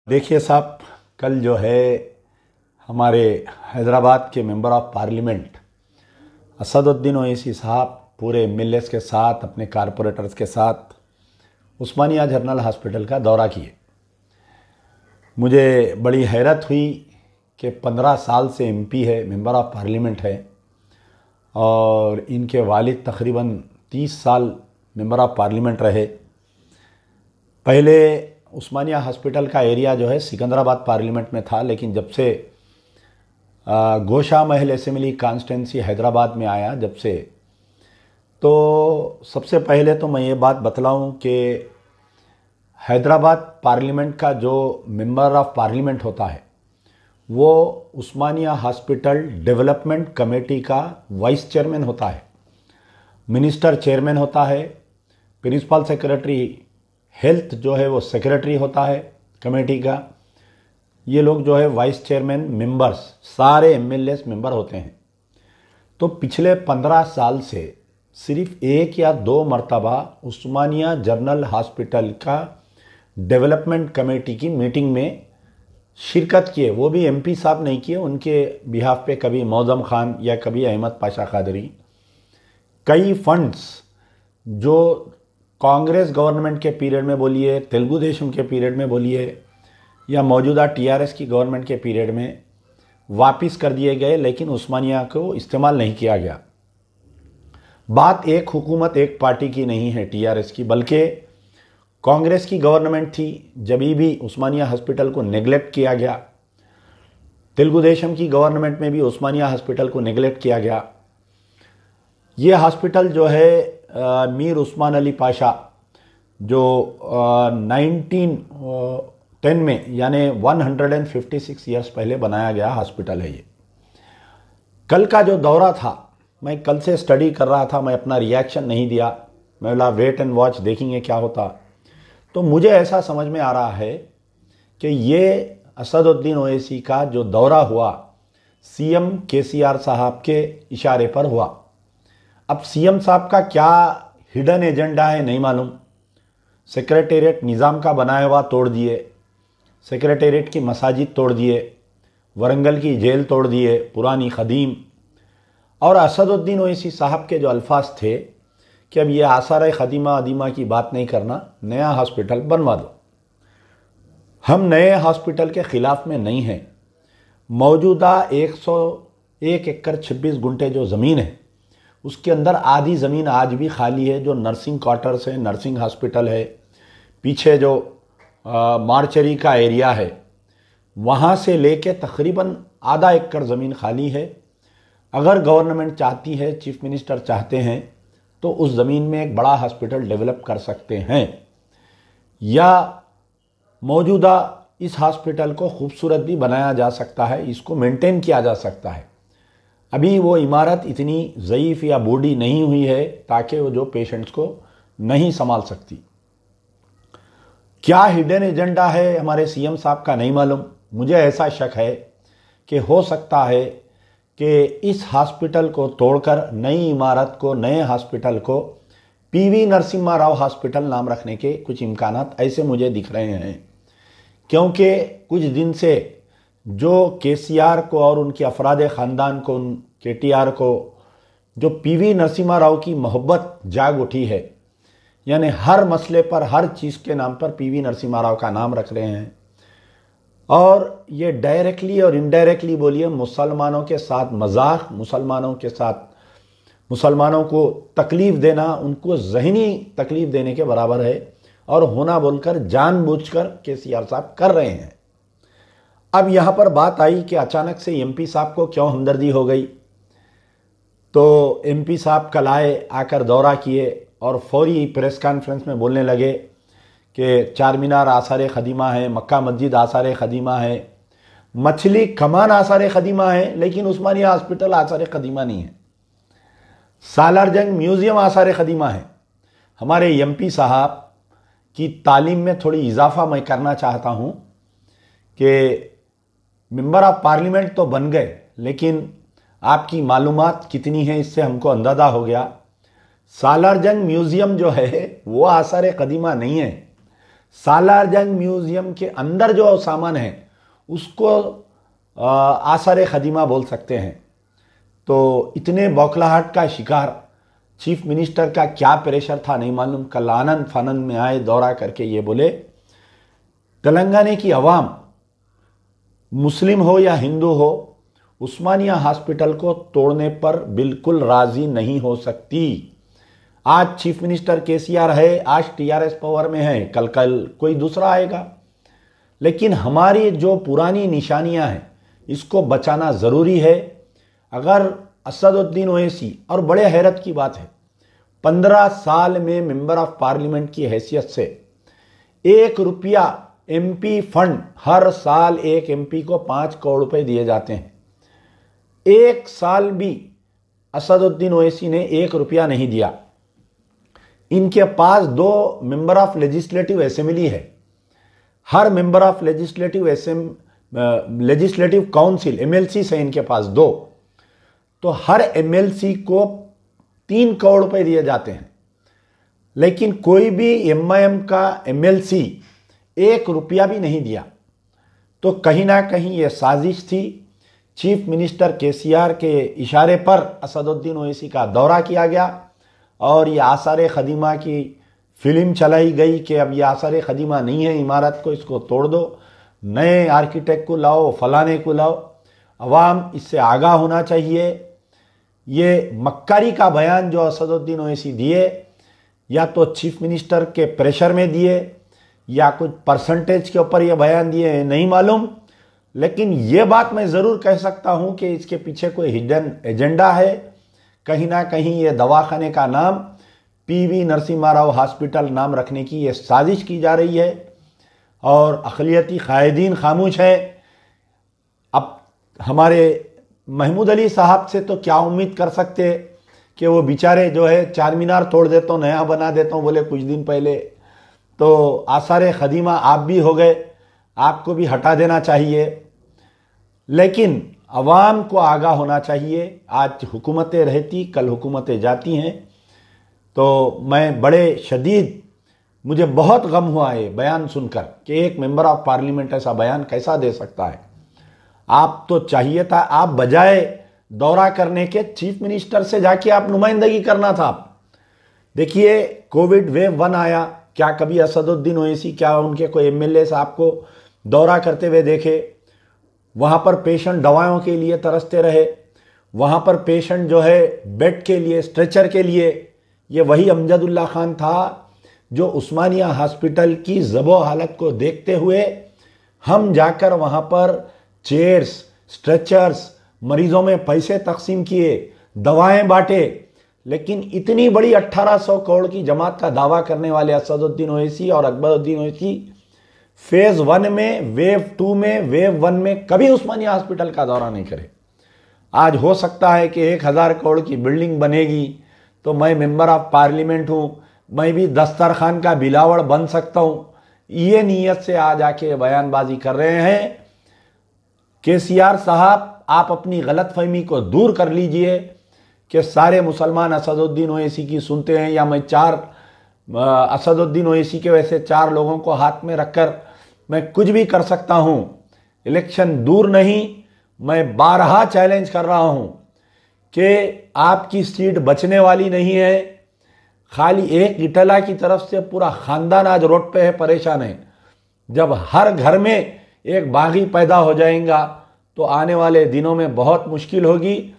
देखिए साहब, कल जो है हमारे हैदराबाद के member of parliament Asaduddin Owaisi साहब पूरे एमएलएस के साथ, अपने कारपोरेटर्स के साथ उस्मानिया जनरल हॉस्पिटल का दौरा किए। मुझे बड़ी हैरत हुई कि 15 साल से एमपी है, मेंबर ऑफ पार्लियामेंट है, और इनके वालिद तकरीबन 30 साल मेंबर ऑफ पार्लियामेंट रहे। पहले उस्मानिया हॉस्पिटल का एरिया जो है सिकंदराबाद पार्लियामेंट में था, लेकिन जब से गोशा महल असेंबली कॉन्स्टिट्यूंसी हैदराबाद में आया, जब से, तो सबसे पहले तो मैं ये बात बतलाऊं कि हैदराबाद पार्लियामेंट का जो मेंबर ऑफ पार्लियामेंट होता है वो उस्मानिया हॉस्पिटल डेवलपमेंट कमेटी का वाइस चेयरमैन होता है, मिनिस्टर चेयरमैन होता है, प्रिंसिपल सेक्रेटरी हेल्थ जो है वो सेक्रेटरी होता है कमेटी का। ये लोग जो है वाइस चेयरमैन मेंबर्स, सारे एमएलएस मेंबर होते हैं। तो पिछले 15 साल से सिर्फ एक या दो मर्तबा उस्मानिया जनरल हॉस्पिटल का डेवलपमेंट कमेटी की मीटिंग में शिरकत किए, वो भी एमपी साहब नहीं किए, उनके बिहाफ पे कभी मौजम खान या कभी अहमद पाशा कादरी। कई फंड्स जो कांग्रेस गवर्नमेंट के पीरियड में बोलिए, तेलुगु देशम के पीरियड में बोलिए, या मौजूदा टीआरएस की गवर्नमेंट के पीरियड में वापस कर दिए गए, लेकिन उस्मानिया को इस्तेमाल नहीं किया गया। बात एक हुकूमत एक पार्टी की नहीं है टीआरएस की, बल्कि कांग्रेस की गवर्नमेंट थी जब भी उस्मानिया हॉस्पिटल को नेगलेक्ट किया गया। तेलुगु देशम की गवर्नमेंट में भी उस्मानिया हॉस्पिटल को नेगलेक्ट किया गया। ये हॉस्पिटल जो है मीर उस्मान अली पाशा जो 1910 में, यानी 156 ईयर्स पहले बनाया गया हॉस्पिटल है ये। कल का जो दौरा था, मैं कल से स्टडी कर रहा था, मैं अपना रिएक्शन नहीं दिया, मैं बोला वेट एंड वॉच, देखेंगे क्या होता। तो मुझे ऐसा समझ में आ रहा है कि ये असदुद्दीन ओवैसी का जो दौरा हुआ सीएम केसीआर साहब के इशारे पर हुआ। अब सीएम साहब का क्या हिडन एजेंडा है नहीं मालूम। सेक्रेटेरिएट निज़ाम का बनाया हुआ तोड़ दिए, सेक्रेटेरिएट की मसाजिद तोड़ दिए, वरंगल की जेल तोड़ दिए पुरानी ख़दीम। और असदुद्दीन ओवैसी साहब के जो अल्फाज थे कि अब ये आसार ख़दीमा अदीमा की बात नहीं करना, नया हॉस्पिटल बनवा दो। हम नए हॉस्पिटल के ख़िलाफ़ में नहीं हैं। मौजूदा 101 एकड़ 26 गुंठे जो ज़मीन है, उसके अंदर आधी ज़मीन आज भी खाली है, जो नर्सिंग क्वार्टर्स है, नर्सिंग हॉस्पिटल है। पीछे जो मार्चरी का एरिया है, वहाँ से लेके तकरीबन आधा एकड़ ज़मीन खाली है। अगर गवर्नमेंट चाहती है, चीफ मिनिस्टर चाहते हैं, तो उस ज़मीन में एक बड़ा हॉस्पिटल डेवलप कर सकते हैं, या मौजूदा इस हॉस्पिटल को खूबसूरत भी बनाया जा सकता है, इसको मेंटेन किया जा सकता है। अभी वो इमारत इतनी ज़ईफ़ या बूढ़ी नहीं हुई है ताकि वो जो पेशेंट्स को नहीं संभाल सकती। क्या हिडन एजेंडा है हमारे सीएम साहब का नहीं मालूम। मुझे ऐसा शक है कि हो सकता है कि इस हॉस्पिटल को तोड़कर नई इमारत को, नए हॉस्पिटल को पीवी नरसिम्हा राव हॉस्पिटल नाम रखने के कुछ इम्कानात ऐसे मुझे दिख रहे हैं, क्योंकि कुछ दिन से जो केसीआर को और उनके अफराद ख़ानदान को, उन केटीआर को, जो पीवी नरसिम्हा राव की मोहब्बत जाग उठी है, यानी हर मसले पर, हर चीज़ के नाम पर पीवी नरसिम्हा राव का नाम रख रहे हैं। और ये डायरेक्टली और इनडायरेक्टली बोलिए मुसलमानों के साथ मजाक, मुसलमानों के साथ मुसलमानों को तकलीफ़ देना, उनको ज़हनी तकलीफ़ देने के बराबर है, और होना बोलकर जानबूझकर केसीआर साहब कर रहे हैं। अब यहाँ पर बात आई कि अचानक से एमपी साहब को क्यों हमदर्दी हो गई। तो एमपी साहब कल आए, आकर दौरा किए और फौरी प्रेस कॉन्फ्रेंस में बोलने लगे कि चार मीनार आसार ख़दीमा है, मक्का मस्जिद आसार ख़दीमा है, मछली कमान आसार ख़दीमा है, लेकिन उस्मानिया हॉस्पिटल आसार ख़दीमा नहीं है। सालार जंग म्यूज़ियम आसार ख़दीमा है। हमारे एमपी साहब की तालीम में थोड़ी इजाफा मैं करना चाहता हूँ कि मेंबर ऑफ पार्लियामेंट तो बन गए, लेकिन आपकी मालूमात कितनी है इससे हमको अंदाज़ा हो गया। सालार जंग म्यूज़ियम जो है वो आसार क़दीमा नहीं है। सालारजंग म्यूजियम के अंदर जो सामान है उसको आसार खदीमा बोल सकते हैं। तो इतने बौखलाहट का शिकार चीफ मिनिस्टर का क्या प्रेशर था नहीं मालूम। कल आनंद फानंद में आए, दौरा करके ये बोले तेलंगाना की आवाम, मुस्लिम हो या हिंदू हो, उस्मानिया हॉस्पिटल को तोड़ने पर बिल्कुल राजी नहीं हो सकती। आज चीफ मिनिस्टर केसीआर है, आज टीआरएस पावर में है, कल कोई दूसरा आएगा। लेकिन हमारी जो पुरानी निशानियां हैं इसको बचाना ज़रूरी है। अगर असदुद्दीन ओवैसी, और बड़े हैरत की बात है, 15 साल में मेंबर ऑफ पार्लियामेंट की हैसियत से 1 रुपया एमपी फंड, हर साल एक एमपी को 5 करोड़ रुपए दिए जाते हैं। एक साल भी असदुद्दीन ओवैसी ने 1 रुपया नहीं दिया। इनके पास 2 मेंबर ऑफ लेजिस्लेटिव असेंबली है। हर member of legislative council MLC से इनके पास 2, तो हर एमएलसी को 3 करोड़ रुपए दिए जाते हैं। लेकिन कोई भी एमआईएम का एमएलसी 1 रुपया भी नहीं दिया। तो कहीं ना कहीं ये साजिश थी। चीफ मिनिस्टर केसीआर के इशारे पर असदुद्दीन ओवैसी का दौरा किया गया और ये आसार खदीमा की फिल्म चलाई गई कि अब ये आसार खदीमा नहीं है, इमारत को इसको तोड़ दो, नए आर्किटेक्ट को लाओ, फलाने को लाओ। अवाम इससे आगाह होना चाहिए। ये मक्कारी का बयान जो असदुद्दीन ओवैसी दिए, या तो चीफ मिनिस्टर के प्रेशर में दिए या कुछ परसेंटेज के ऊपर ये बयान दिए, नहीं मालूम। लेकिन ये बात मैं ज़रूर कह सकता हूँ कि इसके पीछे कोई हिडन एजेंडा है। कहीं ना कहीं ये दवाखाने का नाम पीवी नरसिम्हा राव हॉस्पिटल नाम रखने की ये साजिश की जा रही है और अक़लियती कायदीन खामोश है। अब हमारे महमूद अली साहब से तो क्या उम्मीद कर सकते कि वो बेचारे जो है चार मीनार तोड़ देता हूँ, नया बना देता हूँ बोले कुछ दिन पहले। तो आसार खदीमा आप भी हो गए, आपको भी हटा देना चाहिए। लेकिन अवाम को आगाह होना चाहिए। आज हुकूमतें रहती, कल हुकूमतें जाती हैं। तो मैं बड़े शदीद, मुझे बहुत गम हुआ है बयान सुनकर कि एक मेंबर ऑफ पार्लियामेंट ऐसा बयान कैसा दे सकता है। आप तो चाहिए था, आप बजाय दौरा करने के चीफ मिनिस्टर से जाके आप नुमाइंदगी करना था। देखिए कोविड वेव 1 आया, क्या कभी असदुद्दीन ओवैसी, क्या उनके कोई एमएलए साहब को दौरा करते हुए देखे? वहाँ पर पेशेंट दवाओं के लिए तरसते रहे, वहाँ पर पेशेंट जो है बेड के लिए, स्ट्रेचर के लिए। ये वही अमजदुल्ला खान था जो उस्मानिया हॉस्पिटल की ज़बो हालत को देखते हुए हम जाकर वहाँ पर चेयर्स, स्ट्रेचर्स, मरीजों में पैसे तकसीम किए, दवाएं बांटे। लेकिन इतनी बड़ी 1800 करोड़ की जमात का दावा करने वाले असदुद्दीन ओवैसी और अकबरुद्दीन ओवैसी फेज 1 में, वेव 2 में, वेव 1 में कभी उस्मानिया हॉस्पिटल का दौरा नहीं करे। आज हो सकता है कि 1000 करोड़ की बिल्डिंग बनेगी तो मैं मेंबर ऑफ पार्लियामेंट हूँ, मैं भी दस्तरखान का बिलावड़ बन सकता हूँ, ये नीयत से आज आके बयानबाजी कर रहे हैं। केसीआर साहब, आप अपनी गलतफहमी को दूर कर लीजिए कि सारे मुसलमान असदुद्दीन ओवैसी की सुनते हैं, या मैं असदुद्दीन ओवैसी के वैसे 4 लोगों को हाथ में रखकर मैं कुछ भी कर सकता हूं। इलेक्शन दूर नहीं, मैं बारहा चैलेंज कर रहा हूं कि आपकी सीट बचने वाली नहीं है। खाली एक इटला की तरफ से पूरा खानदान आज रोड पे है, परेशान है। जब हर घर में एक बागी पैदा हो जाएगा तो आने वाले दिनों में बहुत मुश्किल होगी।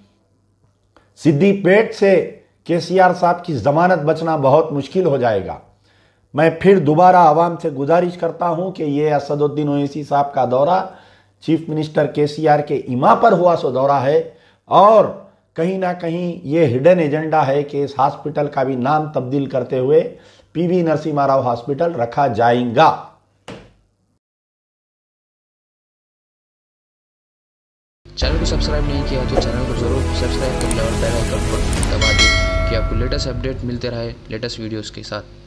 सीधी पेट से केसीआर साहब की जमानत बचना बहुत मुश्किल हो जाएगा। मैं फिर दोबारा आवाम से गुजारिश करता हूं कि ये असदुद्दीन ओवैसी साहब का दौरा चीफ मिनिस्टर केसीआर के इमा पर हुआ सो दौरा है, और कहीं ना कहीं ये हिडन एजेंडा है कि इस हॉस्पिटल का भी नाम तब्दील करते हुए पीवी नरसिम्हा राव हॉस्पिटल रखा जाएगा। चैनल को सब्सक्राइब नहीं किया तो चैनल को जरूर सब्सक्राइब कर लें और बेल आइकन पर दबा दें कि आपको लेटेस्ट अपडेट मिलते रहे लेटेस्ट वीडियोस के साथ।